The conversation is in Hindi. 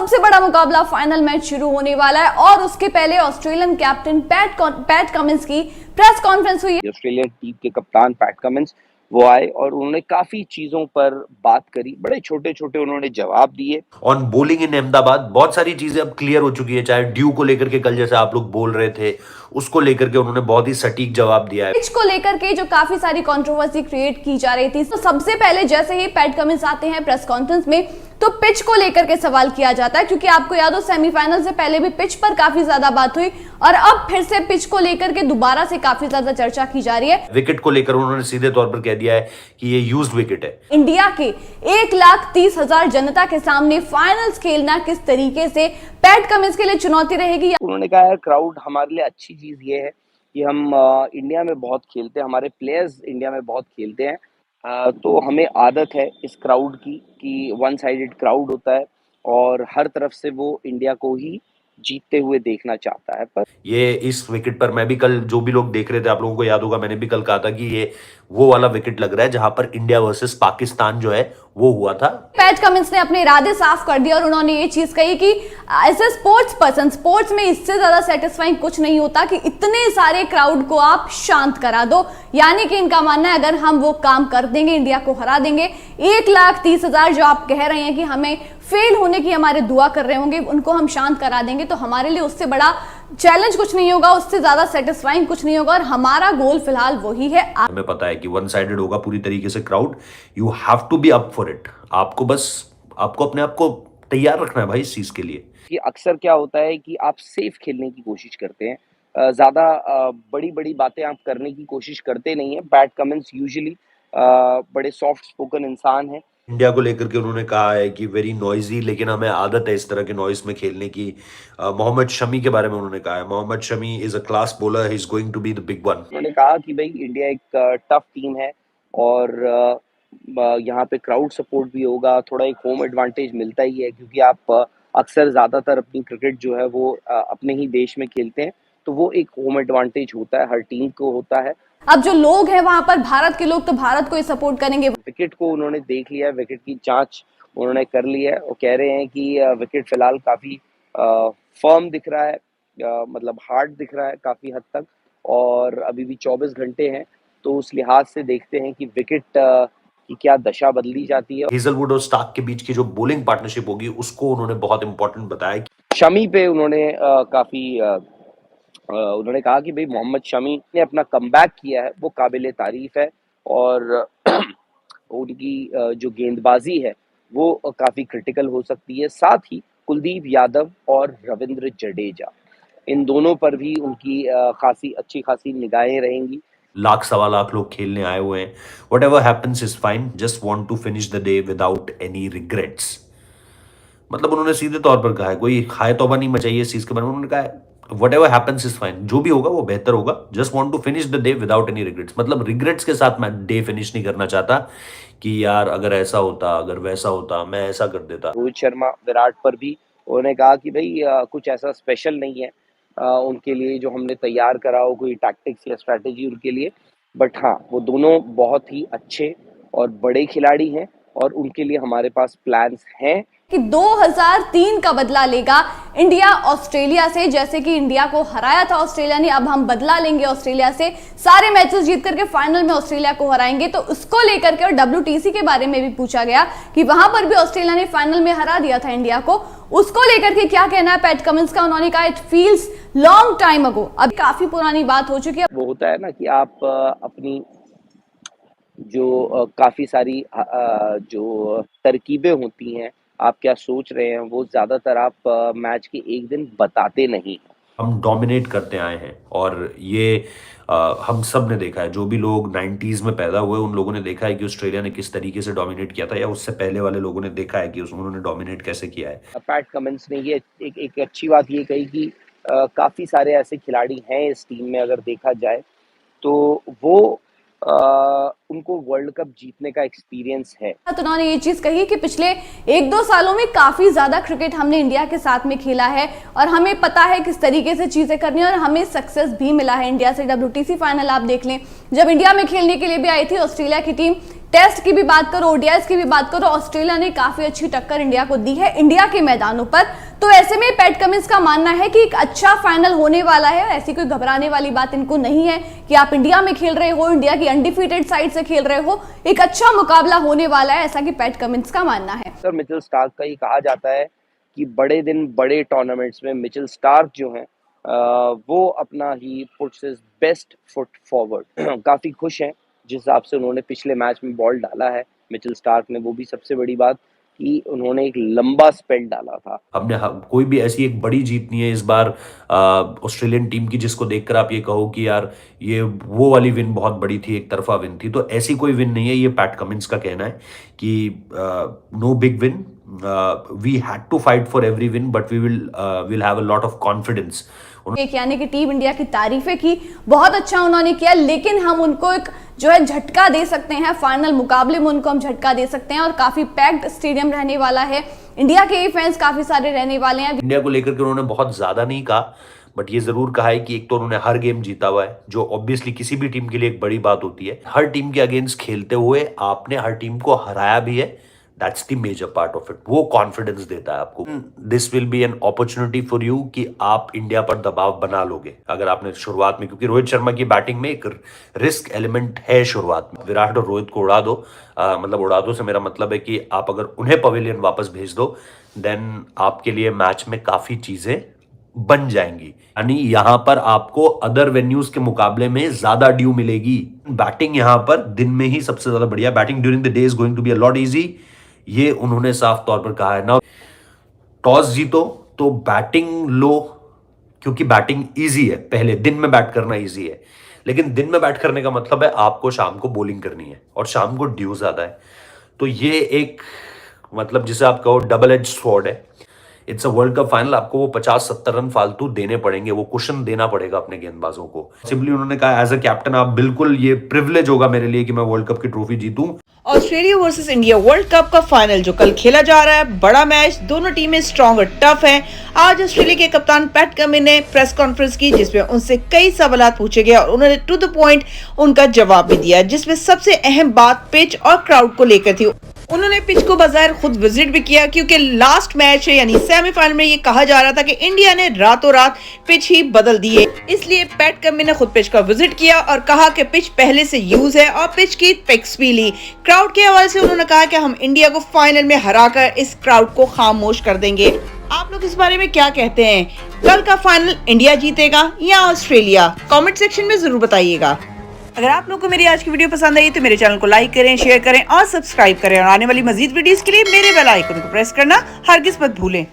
सबसे बड़ा मुकाबला फाइनल मैच शुरू होने वाला है और उसके पहले ऑस्ट्रेलियन कैप्टन पैट कमिंस की प्रेस कॉन्फ्रेंस हुई। ऑस्ट्रेलियन टीम के कप्तान पैट कमिंस वो आए और उन्होंने काफी चीजों पर बात करी, बड़े छोटे छोटे उन्होंने जवाब दिए। ऑन बॉलिंग इन अहमदाबाद बहुत सारी चीजें अब क्लियर हो चुकी है, चाहे ड्यू को लेकर के कल जैसे आप लोग बोल रहे थे उसको लेकर के उन्होंने बहुत ही सटीक जवाब दिया है। पिच को लेकर के जो काफी सारी कंट्रोवर्सी क्रिएट की जा रही थी, तो सबसे पहले जैसे ही पैट कमिंस आते हैं प्रेस कॉन्फ्रेंस में तो पिच को लेकर के सवाल किया जाता है, क्योंकि आपको याद हो सेमीफाइनल से पहले भी पिच पर काफी ज्यादा बात हुई और अब फिर से पिच को लेकर के दोबारा से काफी ज्यादा चर्चा की जा रही है। विकेट को लेकर उन्होंने सीधे तौर पर कह दिया है कि ये यूज्ड विकेट है। इंडिया के 1,30,000 जनता के सामने फाइनल्स खेलना किस तरीके से पैट कमिंस के लिए चुनौती रहेगी। उन्होंने कहा है क्राउड हमारे लिए अच्छी चीज ये है कि हम इंडिया में बहुत खेलते हैं, हमारे प्लेयर्स इंडिया में बहुत खेलते हैं, तो हमें आदत है इस क्राउड की कि वन साइडेड क्राउड होता है और हर तरफ से वो इंडिया को ही जीतते हुए देखना चाहता है। पर ये इस विकेट पर मैं भी कल जो भी लोग देख रहे थे, आप लोगों को याद होगा मैंने भी कल कहा था कि ये वो वाला विकेट लग रहा है जहां पर इंडिया वर्सेस पाकिस्तान जो है वो हुआ था। पैट कमिंस ने अपने इरादे साफ कर दिए और उन्होंने ये चीज कही कि as a sports person sports में इससे ज्यादा सेटिस्फाइंग कुछ नहीं होता कि इतने सारे क्राउड को आप शांत करा दो। यानी कि इनका मानना है अगर हम वो काम कर देंगे, इंडिया को हरा देंगे, 1,30,000 जो आप कह रहे हैं कि हमें फेल होने की हमारे दुआ कर रहे होंगे, उनको हम शांत करा देंगे तो हमारे लिए उससे बड़ा चैलेंज कुछ नहीं होगा, उससे ज्यादा सेटिस्फाइंग कुछ नहीं होगा और हमारा गोल फिलहाल वही है। हमें पता है कि वन साइडेड होगा पूरी तरीके से crowd, you have to be up for it. आपको बस आपको अपने आप को तैयार रखना है भाई इस चीज के लिए। कि अक्सर क्या होता है कि आप सेफ खेलने की कोशिश करते हैं, ज्यादा बड़ी बड़ी बातें आप करने की कोशिश करते नहीं है। पैट कमिंस यूजुअली बड़े सॉफ्ट स्पोकन इंसान है। इंडिया को लेकर के उन्होंने कहा है कि वेरी नॉइजी, लेकिन हमें आदत है इस तरह के नॉइज में खेलने की। मोहम्मद शमी के बारे में उन्होंने कहा है, Mohammed Shami is a class bowler, he is going to be the big one. उन्होंने कहा कि भाई इंडिया एक टफ टीम है और यहाँ पे क्राउड सपोर्ट भी होगा, थोड़ा एक होम एडवांटेज मिलता ही है क्योंकि आप अक्सर ज़्यादातर अपनी क्रिकेट जो है वो अपने ही देश में खेलते हैं, तो वो एक होम एडवांटेज होता है, हर टीम को होता है। अब जो लोग हैं वहां पर भारत के लोग तो भारत को ही सपोर्ट करेंगे। विकेट को उन्होंने देख लिया, विकेट की जांच उन्होंने कर ली है और कह रहे हैं कि विकेट फिलहाल काफ़ी फर्म दिख रहा है, मतलब हार्ड दिख रहा है काफ़ी हद तक, और अभी भी 24 घंटे हैं, तो उस लिहाज से देखते हैं कि विकेट की क्या दशा बदली जाती है। हेजलवुड और स्टार्क के बीच की जो बॉलिंग पार्टनरशिप होगी उसको उन्होंने बहुत इंपॉर्टेंट बताया। शमी पे उन्होंने उन्होंने कहा कि भाई मोहम्मद शमी ने अपना कमबैक किया है, वो काबिले तारीफ है और उनकी जो गेंदबाजी है वो काफ़ी क्रिटिकल हो सकती है। साथ ही कुलदीप यादव और रविंद्र जडेजा, इन दोनों पर भी उनकी अच्छी खासी निगाहें रहेंगी। लाख सवा लाख लोग खेलने आए हुए हैं। Whatever happens is fine, just want to finish the day without any regrets. मतलब उन्होंने सीधे तौर पर कहा है, कोई खाए तौबा नहीं मचाइए इस चीज के बारे में। उन्होंने कहा है व्हाटएवर हैपेंस इज फाइन, जो भी होगा वो बेहतर होगा, just want to finish the day without any regrets. मतलब रिग्रेट्स के साथ मैं डे फिनिश नहीं करना चाहता कि यार अगर ऐसा होता, अगर वैसा होता, मैं ऐसा कर देता। रोहित शर्मा, विराट पर भी उन्होंने कहा कि भाई कुछ ऐसा स्पेशल नहीं है उनके लिए जो हमने तैयार करा हो, कोई टैक्टिक्स या स्ट्रैटेजी उनके लिए, बट हाँ वो दोनों बहुत ही अच्छे और बड़े खिलाड़ी हैं और उनके लिए हमारे पास प्लान्स हैं कि 2003 का बदला लेगा इंडिया ऑस्ट्रेलिया से। जैसे कि इंडिया को हराया था ऑस्ट्रेलिया ने, अब हम बदला लेंगे ऑस्ट्रेलिया से, सारे मैचेस जीत करके फाइनल में ऑस्ट्रेलिया को हराएंगे। तो उसको लेकर के और WTC के बारे में भी पूछा गया कि वहां पर भी ऑस्ट्रेलिया ने फाइनल में हरा दिया था इंडिया को, उसको लेकर के क्या कहना है पैट कमिंस का। उन्होंने कहा it feels long time ago, अब काफी पुरानी बात हो चुकी है। वो होता है ना कि आप अपनी जो काफ़ी सारी जो तरकीबें होती हैं, आप क्या सोच रहे हैं, वो ज़्यादातर आप मैच के एक दिन बताते नहीं। हम डोमिनेट करते आए हैं और ये हम सब ने देखा है, जो भी लोग 90s में पैदा हुए उन लोगों ने देखा है कि ऑस्ट्रेलिया ने किस तरीके से डोमिनेट किया था, या उससे पहले वाले लोगों ने देखा है कि उन्होंने डोमिनेट कैसे किया है। पैट कमिंस ने ये एक अच्छी बात ये कही कि काफ़ी सारे ऐसे खिलाड़ी हैं इस टीम में, अगर देखा जाए तो वो उनको वर्ल्ड कप जीतने का एक्सपीरियंस है। तो उन्होंने ये चीज कही कि पिछले 1-2 सालों में काफी ज्यादा क्रिकेट हमने इंडिया के साथ में खेला है और हमें पता है किस तरीके से चीजें करनी है और हमें सक्सेस भी मिला है इंडिया से। WTC फाइनल आप देख लें, जब इंडिया में खेलने के लिए भी आई थी ऑस्ट्रेलिया की टीम, टेस्ट की भी बात करो, ओडीआईस की भी बात करो, ऑस्ट्रेलिया ने काफी अच्छी टक्कर इंडिया को दी है इंडिया के मैदानों पर। तो ऐसे में पैट कमिंस का मानना है कि एक अच्छा फाइनल होने वाला है। ऐसी कोई घबराने वाली बात इनको नहीं है कि आप इंडिया में खेल रहे हो, इंडिया की अनडिफीटेड साइड से खेल रहे हो, एक अच्छा मुकाबला होने वाला है, ऐसा कि पैट कमिंस का मानना है। सर मिचेल स्टार्क का ही कहा जाता है कि बड़े दिन बड़े टूर्नामेंट्स में मिचेल स्टार्क जो हैं वो अपना he puts his best foot forward. काफ़ी खुश हैं जिस हिसाब से उन्होंने पिछले मैच में बॉल डाला है मिचेल स्टार्क ने। वो भी सबसे बड़ी बात कि उन्होंने एक लंबा स्पेल डाला था। हमने कोई भी ऐसी एक बड़ी जीत नहीं है इस बार ऑस्ट्रेलियन टीम की जिसको देखकर आप ये कहो कि यार ये वो वाली विन बहुत बड़ी थी, एक तरफा विन थी। तो ऐसी कोई विन नहीं है। ये पैट कमिंस का कहना है कि no big win, we had to fight for every win but we will have a lot of confidence. यानी कि टीम इंडिया की तारीफें की, बहुत अच्छा उन्होंने किया, लेकिन हम उनको एक जो है झटका दे सकते हैं, फाइनल मुकाबले में उनको हम झटका दे सकते हैं। और काफी पैक्ड स्टेडियम रहने वाला है, इंडिया के फैंस काफी सारे रहने वाले हैं। इंडिया को लेकर के उन्होंने बहुत ज्यादा नहीं कहा, बट ये जरूर कहा है कि एक तो उन्होंने हर गेम जीता हुआ है, जो ऑब्वियसली किसी भी टीम के लिए एक बड़ी बात होती है। हर टीम के अगेंस्ट खेलते हुए आपने हर टीम को हराया भी है, that's the major part of it. वो कॉन्फिडेंस देता है आपको। This will be an opportunity for you कि आप इंडिया पर दबाव बना लोगे अगर आपने शुरुआत में, क्योंकि रोहित शर्मा की बैटिंग में एक रिस्क एलिमेंट है शुरुआत में। विराट और रोहित को उड़ा दो, मतलब उड़ा दो से मेरा मतलब है कि आप अगर उन्हें पवेलियन वापस भेज दो, देन आपके लिए मैच में काफी चीजें बन जाएंगी। यानी यहां पर आपको अदर वेन्यूज के मुकाबले में ज्यादा ड्यू मिलेगी। बैटिंग यहां पर दिन में ही सबसे ज्यादा बढ़िया, batting during the day is going to be a lot easy, ये उन्होंने साफ तौर पर कहा है ना। टॉस जीतो तो बैटिंग लो, क्योंकि बैटिंग इजी है, पहले दिन में बैट करना इजी है, लेकिन दिन में बैट करने का मतलब है आपको शाम को बॉलिंग करनी है और शाम को ड्यू ज्यादा है। तो ये एक मतलब जिसे आप कहो डबल एज स्वॉर्ड है। It's a world cup final, आपको वो 50-70 रन फालतू देने पड़ेंगे, वो कुशन देना पड़ेगा अपने गेंदबाजों को। सिंपली उन्होंने कहा एज अ कैप्टन आप बिल्कुल, ये प्रिविलेज होगा मेरे लिए कि मैं वर्ल्ड कप की ट्रॉफी जीतूं। Australia versus India world cup का फाइनल जो कल खेला जा रहा है, बड़ा मैच, दोनों टीमें स्ट्रॉन्ग और टफ हैं। आज ऑस्ट्रेलिया के कप्तान पैट कमिंस ने प्रेस कॉन्फ्रेंस की जिसमें उनसे कई सवाल पूछे गए और उन्होंने टू द पॉइंट उनका जवाब भी दिया, जिसमें सबसे अहम बात पिच और क्राउड को लेकर थी। उन्होंने पिच को बाजार खुद विजिट भी किया, क्योंकि लास्ट मैच यानी सेमीफाइनल में ये कहा जा रहा था कि इंडिया ने रातों रात पिच ही बदल दी है। इसलिए पैट कमिंस ने खुद पिच का विजिट किया और कहा कि पिच पहले से यूज है और पिच की पिक्स भी ली। क्राउड के हवाले से उन्होंने कहा कि हम इंडिया को फाइनल में हराकर इस क्राउड को खामोश कर देंगे। आप लोग इस बारे में क्या कहते हैं? कल का फाइनल इंडिया जीतेगा या ऑस्ट्रेलिया? कमेंट सेक्शन में जरूर बताइएगा। अगर आप लोगों को मेरी आज की वीडियो पसंद आई तो मेरे चैनल को लाइक करें, शेयर करें और सब्सक्राइब करें, और आने वाली मजीद वीडियोस के लिए मेरे बेल आइकन को प्रेस करना हरगिज मत भूलें।